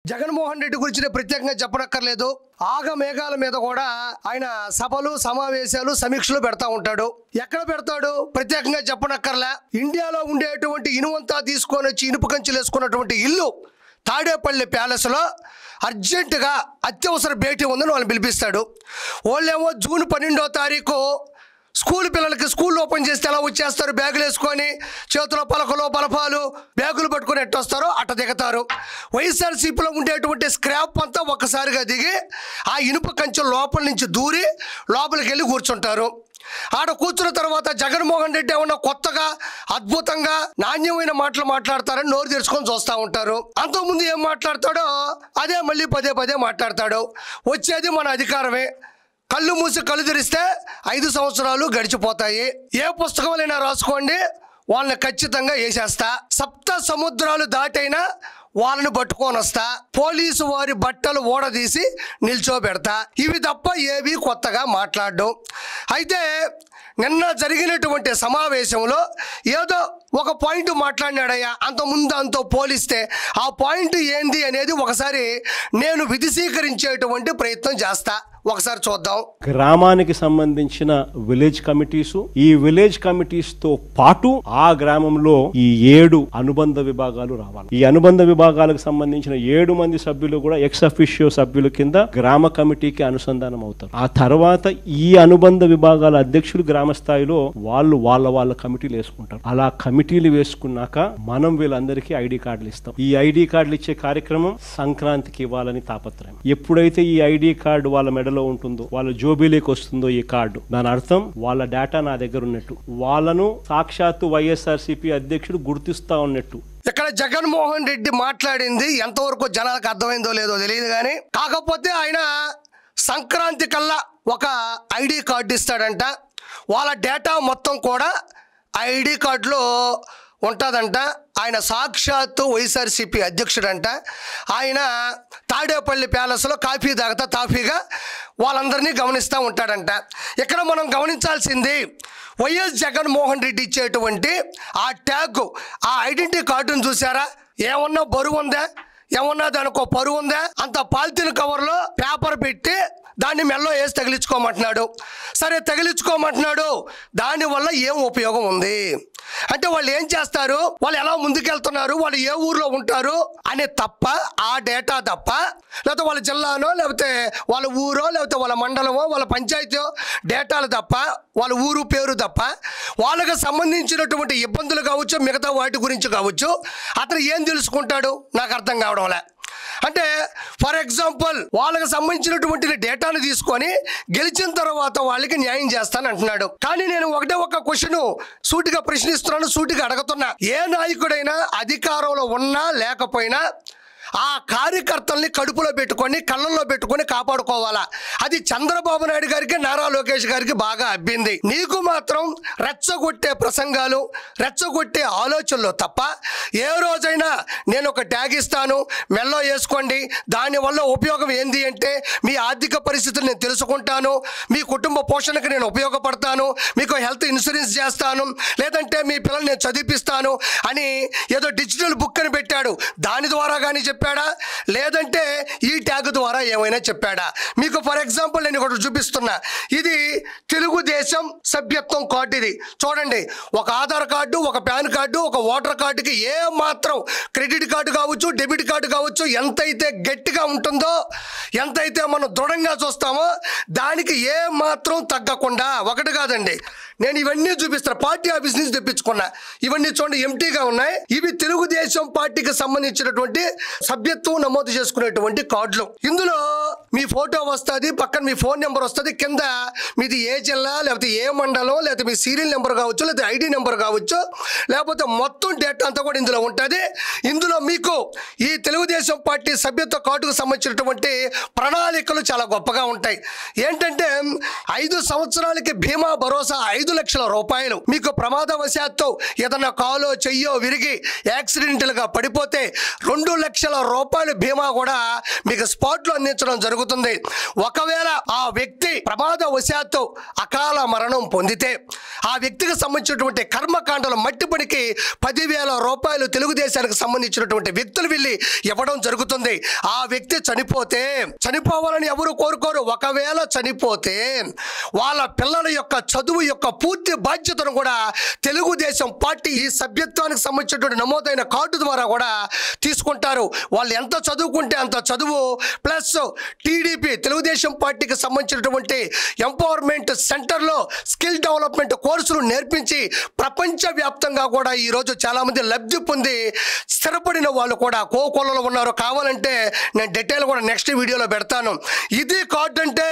జగన్మోహన్ రెడ్డి గురించి ప్రత్యేకంగా చెప్పనక్కర్లేదు. ఆగమేఘాల మీద కూడా ఆయన సభలు, సమావేశాలు, సమీక్షలు పెడతా ఉంటాడు. ఎక్కడ పెడతాడు ప్రత్యేకంగా చెప్పనక్కర్లే. ఇండియాలో ఉండేటువంటి ఇనువంతా తీసుకొని వచ్చి ఇనుపు కంచెలు వేసుకున్నటువంటి ఇల్లు తాడేపల్లి ప్యాలెస్లో అర్జెంటుగా అత్యవసర భేటీ ఉందని వాళ్ళని పిలిపిస్తాడు. వాళ్ళేమో జూన్ 12వ తారీఖు స్కూల్ పిల్లలకి స్కూల్ ఓపెన్ చేస్తే ఎలా వచ్చేస్తారు, బ్యాగులు వేసుకొని చేతిలో పలకలు బలపాలు బ్యాగులు పట్టుకొని ఎట్టొస్తారో అట్ట దిగుతారు. వైఎస్ఆర్సీపీలో ఉండేటువంటి స్క్రాప్ అంతా ఒక్కసారిగా దిగి ఆ ఇనుప కంచె లోపల నుంచి దూరి లోపలికి వెళ్ళి కూర్చుంటారు. ఆడ కూర్చున్న తర్వాత జగన్మోహన్ రెడ్డి ఏమన్నా కొత్తగా అద్భుతంగా నాణ్యమైన మాటలు మాట్లాడతారని నోరు తెరుచుకొని చూస్తూ ఉంటారు. అంతకుముందు ఏం మాట్లాడతాడో అదే మళ్ళీ పదే పదే మాట్లాడతాడు. వచ్చేది మన అధికారమే. కళ్ళు మూసి కళ్ళు తెరిస్తే 5 సంవత్సరాలు గడిచిపోతాయి. ఏ పుస్తకమైనా రాసుకోండి, వాళ్ళని ఖచ్చితంగా వేసేస్తా. 7 సముద్రాలు దాటైనా వాళ్ళని పట్టుకొని వస్తా. పోలీసు వారి బట్టలు ఓడదీసి నిల్చోబెడతా. ఇవి తప్ప ఏవి కొత్తగా మాట్లాడడం. అయితే నిన్న జరిగినటువంటి సమావేశంలో ఏదో ఒక పాయింట్ మాట్లాడినాడయ్యా. అంతకుముందు అంతో పోలిస్తే ఆ పాయింట్ ఏంది అనేది ఒకసారి నేను విధిశీకరించేటువంటి ప్రయత్నం చేస్తా. ఒకసారి చూద్దాం. గ్రామానికి సంబంధించిన విలేజ్ కమిటీస్, ఈ విలేజ్ కమిటీస్ తో పాటు ఆ గ్రామంలో ఈ 7 అనుబంధ విభాగాలు రావాలి. ఈ అనుబంధ విభాగాలకు సంబంధించిన 7 మంది సభ్యులు కూడా ఎక్స్ అఫిషియో సభ్యుల కింద గ్రామ కమిటీకి అనుసంధానం అవుతారు. ఆ తర్వాత ఈ అనుబంధ విభాగాల అధ్యక్షులు గ్రామ స్థాయిలో వాళ్ళ కమిటీలు వేసుకుంటారు. అలా కమిటీలు వేసుకున్నాక మనం వీళ్ళందరికీ ఐడి కార్డులు ఇస్తాం. ఈ ఐడి కార్డులు ఇచ్చే కార్యక్రమం సంక్రాంతికి ఇవ్వాలని తాపత్రయం. ఎప్పుడైతే ఈ ఐడి కార్డు వాళ్ళ మెడలో ఉంటుందో, వాళ్ళ జోబీలోకి వస్తుందో ఈ కార్డు, దాని అర్థం వాళ్ళ డేటా నా దగ్గర ఉన్నట్టు, వాళ్ళను సాక్షాత్తు వైఎస్ఆర్సీపీ అధ్యక్షుడు గుర్తిస్తా ఉన్నట్టు. ఇక్కడ జగన్మోహన్ రెడ్డి మాట్లాడింది ఎంతవరకు జనాలకు అర్థమైందో లేదో తెలియదు కానీ, కాకపోతే ఆయన సంక్రాంతి కల్లా ఒక ఐడి కార్డు ఇస్తాడంట. వాళ్ళ డేటా మొత్తం కూడా ఐడి కార్డులో ఉంటుందంట. ఆయన సాక్షాత్తు వైఎస్ఆర్సీపీ అధ్యక్షుడంట. ఆయన తాడేపల్లి ప్యాలెస్లో కాఫీ తాగుతా తాఫీగా వాళ్ళందరినీ గమనిస్తూ ఉంటాడంట. ఇక్కడ మనం గమనించాల్సింది వైఎస్ జగన్మోహన్ రెడ్డి ఇచ్చేటువంటి ఆ ట్యాగ్, ఆ ఐడెంటిటీ కార్డును చూసారా? ఏమన్నా బరువు ఉందా, ఏమన్నా దానికో పరువు ఉందా? అంత పాలిథిన్ కవర్లో పేపర్ పెట్టి దాన్ని మెల్లో వేసి తగిలించుకోమంటున్నాడు. సరే తగిలించుకోమంటున్నాడు, దానివల్ల ఏం ఉపయోగం ఉంది అంటే వాళ్ళు ఏం చేస్తారు, వాళ్ళు ఎలా ముందుకెళ్తున్నారు, వాళ్ళు ఏ ఊర్లో ఉంటారు అనే తప్ప, ఆ డేటా తప్ప, లేకపోతే వాళ్ళ జిల్లానో లేకపోతే వాళ్ళ ఊరో లేకపోతే వాళ్ళ మండలమో వాళ్ళ పంచాయతీ డేటాలు తప్ప, వాళ్ళ ఊరు పేరు తప్ప, వాళ్ళకి సంబంధించినటువంటి ఇబ్బందులు కావచ్చు, మిగతా వాటి గురించి కావచ్చు, అతను ఏం తెలుసుకుంటాడు నాకు అర్థం కావడంలే. అంటే ఫర్ ఎగ్జాంపుల్ వాళ్ళకి సంబంధించినటువంటి డేటాను తీసుకొని గెలిచిన తర్వాత వాళ్ళకి న్యాయం చేస్తాను అంటున్నాడు. కానీ నేను ఒకటే ఒక క్వశ్చన్ సూటిగా ప్రశ్నిస్తున్నాను, సూటిగా అడుగుతున్నా. ఏ నాయకుడైనా అధికారంలో ఉన్నా లేకపోయినా ఆ కార్యకర్తల్ని కడుపులో పెట్టుకొని కళ్ళల్లో పెట్టుకొని కాపాడుకోవాలా. అది చంద్రబాబు నాయుడు గారికి, నారా లోకేష్ గారికి బాగా అబ్బింది. నీకు మాత్రం రెచ్చగొట్టే ప్రసంగాలు, రెచ్చగొట్టే ఆలోచనలు తప్ప ఏ రోజైనా నేను ఒక ట్యాగ్ ఇస్తాను మెల్లో వేసుకోండి, దానివల్ల ఉపయోగం ఏంది అంటే మీ ఆర్థిక పరిస్థితులు నేను తెలుసుకుంటాను, మీ కుటుంబ పోషణకు నేను ఉపయోగపడతాను, మీకు హెల్త్ ఇన్సూరెన్స్ చేస్తాను, లేదంటే మీ పిల్లల్ని నేను చదివిపిస్తాను అని ఏదో డిజిటల్ బుక్ అని పెట్టాడు. దాని ద్వారా కానీ చెప్పాడా, లేదంటే ఈ ట్యాగ్ ద్వారా ఏమైనా చెప్పాడా? మీకు ఫర్ ఎగ్జాంపుల్ నేను ఒకటి చూపిస్తున్నా. ఇది తెలుగుదేశం సభ్యత్వం కార్డు. ఇది చూడండి, ఒక ఆధార్ కార్డు, ఒక పాన్ కార్డు, ఒక ఓటర్ కార్డుకి ఏ మాత్రం క్రెడిట్ కార్డు కావచ్చు, డెబిట్ కార్డు కావచ్చు, ఎంతైతే గట్టిగా ఉంటుందో, ఎంతైతే మనం దృఢంగా చూస్తామో దానికి ఏ మాత్రం తగ్గకుండా, ఒకటి కాదండి నేను ఇవన్నీ చూపిస్తాను, పార్టీ ఆఫీస్ నుంచి తెప్పించుకున్నా. ఇవన్నీ చూడండి ఎంటీగా ఉన్నాయి. ఇవి తెలుగుదేశం పార్టీకి సంబంధించినటువంటి సభ్యత్వం నమోదు చేసుకునేటువంటి కార్డులు. ఇందులో మీ ఫోటో వస్తుంది, పక్కన మీ ఫోన్ నెంబర్ వస్తుంది, కింద మీది ఏ జిల్లా లేకపోతే ఏ మండలం లేకపోతే మీ సీరియల్ నెంబర్ కావచ్చు, లేకపోతే ఐడి నెంబర్ కావచ్చు, లేకపోతే మొత్తం డేటా అంతా కూడా ఇందులో ఉంటుంది. ఇందులో మీకు ఈ తెలుగుదేశం పార్టీ సభ్యత్వ కార్డుకు సంబంధించినటువంటి ప్రణాళికలు చాలా గొప్పగా ఉంటాయి. ఏంటంటే 5 సంవత్సరాలకి బీమా భరోసా 5 లక్షల రూపాయలు. మీకు ప్రమాదవశాత్తు ఏదన్నా కాలో చెయ్యో విరిగి యాక్సిడెంటల్గా పడిపోతే 2 లక్షల రూపాయలు బీమా కూడా మీకు స్పాట్లో అందించడం జరుగుతుంది. జరుగుతుంది. ఒకవేళ ఆ వ్యక్తి ప్రమాదవశాత్తు అకాల మరణం పొందితే ఆ వ్యక్తికి సంబంధించినటువంటి కర్మకాండలు మట్టి పనికి 10,000 రూపాయలు తెలుగుదేశానికి సంబంధించినటువంటి వ్యక్తులు వెళ్ళి ఇవ్వడం జరుగుతుంది. ఆ వ్యక్తి చనిపోవాలని ఎవరు కోరుకోరు. ఒకవేళ చనిపోతే వాళ్ళ పిల్లల యొక్క చదువు యొక్క పూర్తి బాధ్యతను కూడా తెలుగుదేశం పార్టీ ఈ సభ్యత్వానికి సంబంధించినటువంటి నమోదైన కార్డు ద్వారా కూడా తీసుకుంటారు. వాళ్ళు ఎంత చదువుకుంటే అంత చదువు ప్లస్ టీడీపీ తెలుగుదేశం పార్టీకి సంబంధించినటువంటి ఎంపవర్మెంట్ సెంటర్లో స్కిల్ డెవలప్మెంట్ కోర్సులు నేర్పించి ప్రపంచవ్యాప్తంగా కూడా ఈరోజు చాలామంది లబ్ధి పొంది స్థిరపడిన వాళ్ళు కూడా కోకొల్లలో ఉన్నారు. కావాలంటే నేను డీటెయిల్ కూడా నెక్స్ట్ వీడియోలో పెడతాను. ఇది కార్డు అంటే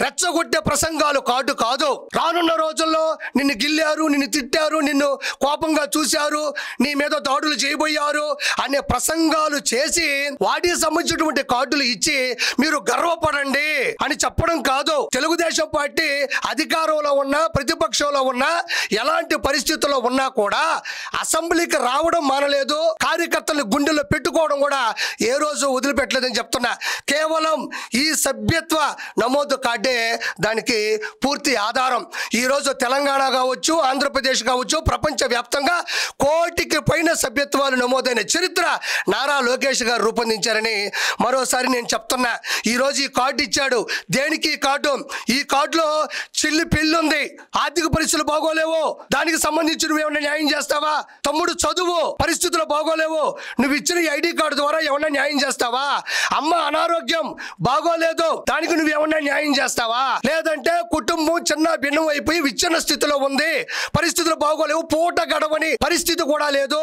రెచ్చగొట్టే ప్రసంగాలు కార్డు కాదు. రానున్న రోజుల్లో నిన్ను గిల్లారు, నిన్ను తిట్టారు, నిన్ను కోపంగా చూశారు, నీ మీద దాడులు చేయబోయారు అనే ప్రసంగాలు చేసి వాటికి సంబంధించినటువంటి కార్డులు ఇచ్చి మీరు గర్వపడండి అని చెప్పడం కాదు. తెలుగుదేశం పార్టీ అధికారంలో ఉన్నా ప్రతిపక్షంలో ఉన్నా ఎలాంటి పరిస్థితుల్లో ఉన్నా కూడా అసెంబ్లీకి రావడం మానలేదు. కార్యకర్తలను గుండెల్లో పెట్టుకోవడం కూడా ఏ రోజు వదిలిపెట్టలేదని చెప్తున్నా. కేవలం ఈ సభ్యత్వ నమోదు కార్డే దానికి పూర్తి ఆధారం. ఈరోజు తెలంగాణ కావచ్చు, ఆంధ్రప్రదేశ్ కావచ్చు, ప్రపంచవ్యాప్తంగా 1,000,000 పైన సభ్యత్వాలు నమోదైన చరిత్ర నారా లోకేష్ గారు రూపొందించారని మరోసారి నేను చెప్తున్నా. ఈరోజు ఈ కార్డు ఇచ్చాడు. దేనికి ఈ కార్డు? ఈ కార్డులో చిల్లి పెళ్ళి ఉంది, ఆర్థిక పరిస్థితులు బాగోలేవు, దానికి సంబంధించి నువ్వేమన్నా న్యాయం చేస్తావా? తమ్ముడు చదువు పరిస్థితులు బాగోలేవు, నువ్వు ఇచ్చిన ఐడి కార్డు ద్వారా ఏమన్నా న్యాయం చేస్తావా? అమ్మ అనారోగ్యం బాగోలేదు, దానికి నువ్వేమన్నా న్యాయం చేస్తావా? లేదంటే కుటుంబం చిన్న భిన్నం అయిపోయి విచ్ఛిన్న స్థితిలో ఉంది, పరిస్థితులు బాగోలేవు, పూట గడవని పరిస్థితి కూడా లేదు,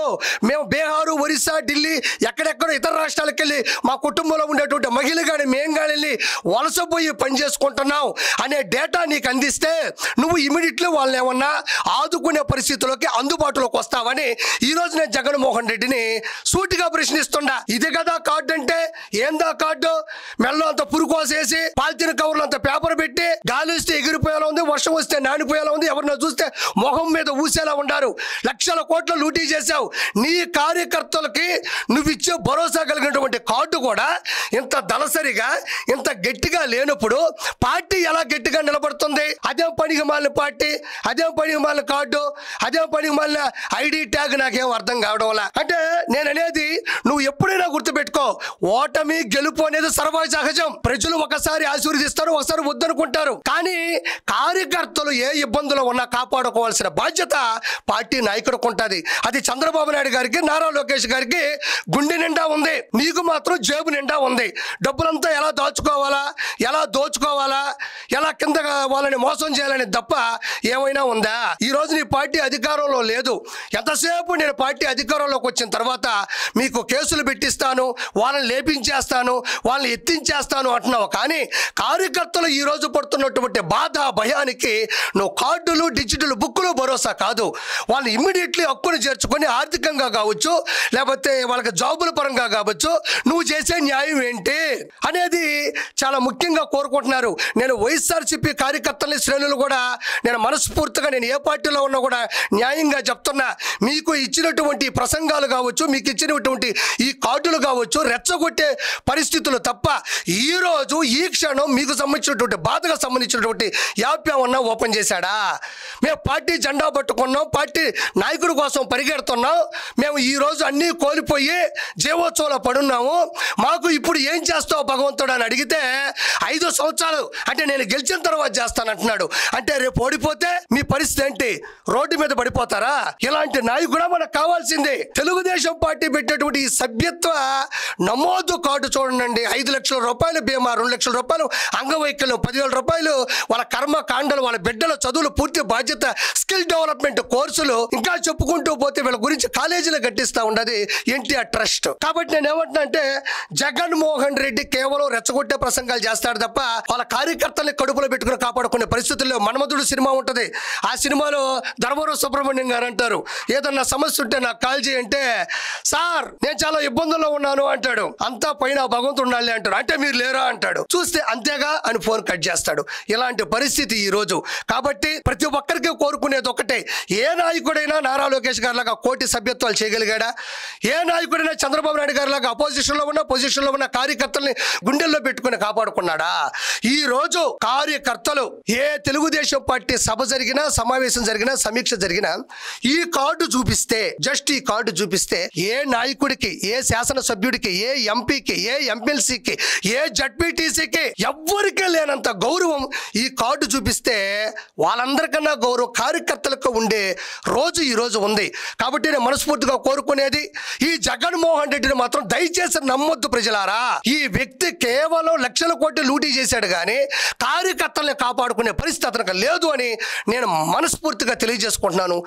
మేము బీహారు, ఒరిస్సా, ఢిల్లీ ఎక్కడెక్కడో ఇతర రాష్ట్రాలకు వెళ్ళి మా కుటుంబంలో ఉండేటువంటి మహిళలు కానీ మేము కానీ వెళ్ళి వలసపోయి పని చేసుకుంటున్నాం అనే డేటా నీకు అందిస్తే నువ్వు ఇమీడియట్లీ వాళ్ళని ఏమన్నా ఆదుకునే పరిస్థితుల్లోకి అందుబాటులోకి వస్తావని ఈరోజు నేను జగన్మోహన్ రెడ్డిని సూటిగా ప్రశ్నిస్తున్నా. ఇది కదా కార్డు అంటే? ఏందా కార్డు? మెల్లో అంత పురుకోసేసి పాలిథిన్ కవర్లు అంత పేపర్ పెట్టి గాలి వస్తే ఎగిరిపోయేలా ఉంది, వర్షం వస్తే నానిపోయేలా ఉంది, ఎవరినో చూస్తే మొహం మీద ఊసేలా ఉండారు. లక్షల కోట్ల లూటీ చేశావు. నీ కార్యకర్తలకి నువ్వు ఇచ్చే భరోసా కలిగినటువంటి కార్డు కూడా ఇంత దళసరిగా ఇంత గట్టిగా లేనప్పుడు పార్టీ ఎలా గట్టిగా నిలబడుతుంది? అదే పనికి మాలిన పార్టీ, అదే పనికి మాలిన కార్డు, అదే పనికి మాలిన ఐడి ట్యాగ్ నాకేం అర్థం కావడం వల్ల. అంటే నేను అనేది నువ్వు ఎప్పుడైనా గుర్తుపెట్టుకో, ఓటమి గెలుపు అనేది సర్వసహజం. ప్రజలు ఒకసారి ఆశీర్వదిస్తారు, ఒకసారి వద్దనుకుంటారు. కానీ కార్యకర్తలు ఏ ఇబ్బందులు ఉన్నా కాపాడుకోవాల్సిన బాధ్యత పార్టీ నాయకుడికి ఉంటుంది. అది చంద్రబాబు నాయుడు గారికి, నారా లోకేష్ గారికి గుండె నిండా ఉంది, నీకు మాత్రం జేబు నిండా ఉంది. డబ్బులంతా ఎలా దాచుకోవాలా, ఎలా దోచుకోవాలా, ఎలా కింద వాళ్ళని మోసం చేయాలని తప్ప ఏమైనా ఉందా? ఈ రోజు నీ పార్టీ అధికారంలో లేదు. ఎంతసేపు నేను పార్టీ అధికారంలోకి వచ్చిన తర్వాత మీకు కేసులు పెట్టిస్తాను, వాళ్ళని లేపించేస్తాను, వాళ్ళని ఎత్తించేస్తాను అంటున్నావు. కానీ కార్యకర్తలు ఈ రోజు పడుతున్నటువంటి బాధ, భయానికి నువ్వు కార్డులు, డిజిటల్ బుక్కులు భరోసా కాదు. వాళ్ళని ఇమ్మీడియట్లీ హక్కును చేర్చుకొని ఆర్థికంగా కావచ్చు, లేకపోతే వాళ్ళకి జాబుల పరంగా కావచ్చు, నువ్వు చేసే న్యాయం ఏంటి అనేది చాలా ముఖ్యంగా కోరుకుంటున్నారు. నేను వైఎస్ఆర్సీపీ కార్యకర్తల శ్రేణులు కూడా నేను మనస్ఫూర్తిగా నేను ఏ పార్టీలో ఉన్నా కూడా న్యాయంగా చెప్తున్నా. మీకు ఇచ్చినటువంటి ప్రసంగాలు కావచ్చు, మీకు ఇచ్చినటువంటి ఈ కార్డులు కావచ్చు రెచ్చగొట్టే పరిస్థితులు తప్ప ఈ రోజు ఈ క్షణం మీకు సంబంధించినటువంటి బాధగా సంబంధించినటువంటి యాప్ ఏమన్నా ఓపెన్ చేశాడా? మేము పార్టీ జెండా పట్టుకున్నాం, పార్టీ నాయకుడి కోసం పరిగెడుతున్నాం, మేము ఈ రోజు అన్నీ కోల్పోయి జీవోత్సవంలో పడున్నాము, మాకు ఇప్పుడు ఏం చేస్తావు భగవంతుడు అని అడిగితే 5 సంవత్సరాలు అంటే నేను గెలిచిన తర్వాత చేస్తానంటున్నాడు. అంటే రేపు ఓడిపోతే మీ పరిస్థితి ఏంటి? రోడ్డు మీద పడిపోతారా? ఇలాంటి నాయకుడా మనకు కావాల్సింది. తెలుగుదేశం పార్టీ పెట్టేటువంటి ఈ సభ్యత్వ నమోదు కార్డు చూడండి. 5 లక్షల రూపాయలు బీమా, 2 లక్షల రూపాయలు అంగవైకల్యం, 10,000 రూపాయలు వాళ్ళ కర్మ కాండలు, వాళ్ళ బిడ్డల చదువులు పూర్తి బాధ్యత, స్కిల్ డెవలప్మెంట్ కోర్సులు, ఇంకా చెప్పుకుంటూ పోతే వీళ్ళ గురించి కాలేజీలు కట్టిస్తూ ఉండదు ఎన్టీఆర్ ట్రస్ట్. కాబట్టి నేను ఏమంటున్నా అంటే జగన్మోహన్ రెడ్డి కేవలం రెచ్చగొట్టే ప్రసంగాలు చేస్తాడు తప్ప వాళ్ళ కార్యకర్తల్ని కడుపులో పెట్టుకుని కాపాడుకునే పరిస్థితుల్లో. మన్మధుడు సినిమా ఉంటుంది, ఆ సినిమాలో ధర్మవరం సుబ్రహ్మణ్యం గారు అంటారు, ఏదన్నా సమస్య ఉంటే నాకు కాల్ చేయంటే సార్ నేను చాలా ఇబ్బందుల్లో ఉన్నాను అంటాడు. అంతా పైన భగవంతుడు ఉండాలి అంటాడు. అంటే మీరు లేరా అంటాడు. చూస్తే అంతేగా అని ఫోన్ కట్ చేస్తాడు. ఇలాంటి పరిస్థితి ఈ రోజు. కాబట్టి ప్రతి ఒక్కరికి కోరుకునేది ఒకటే, ఏ నాయకుడైనా నారా లోకేష్ గారి లాగా 1,000,000 సభ్యత్వాలు చేయగలిగాడా? ఏ నాయకుడైనా చంద్రబాబు నాయుడు గారి లాగా అపోజిషన్లో ఉన్న పొజిషన్లో ఉన్న కార్యకర్తల్ని గుండెల్లో పెట్టుకుని కాపాడుకున్నాడా? ప్రజలారా, ఈ రోజు కార్యకర్తలు ఏ తెలుగుదేశం పార్టీ సభ జరిగినా, సమావేశం జరిగినా, సమీక్ష జరిగినా ఈ కార్డు చూపిస్తే, జస్ట్ ఈ కార్డు చూపిస్తే ఏ నాయకుడికి, ఏ శాసనసభ్యుడికి, ఏ ఎంపీకి, ఏ ఎమ్మెల్సీకి, ఏ జడ్పీటీసీకి ఎవ్వరికీ లేనంత గౌరవం ఈ కార్డు చూపిస్తే వాళ్ళందరికన్నా గౌరవం కార్యకర్తలకు ఉండే రోజు ఈ రోజు ఉంది. కాబట్టి నేను మనస్ఫూర్తిగా కోరుకునేది, ఈ జగన్మోహన్ రెడ్డిని మాత్రం దయచేసి నమ్మొద్దు ప్రజలారా. ఈ వ్యక్తి కేవలం లక్షల కోట్లు లూటీ చేశాడు కానీ కార్యకర్తల్ని కాపాడుకునే పరిస్థితి అతనికి లేదు అని నేను మనస్ఫూర్తిగా తెలియజేసుకుంటున్నాను.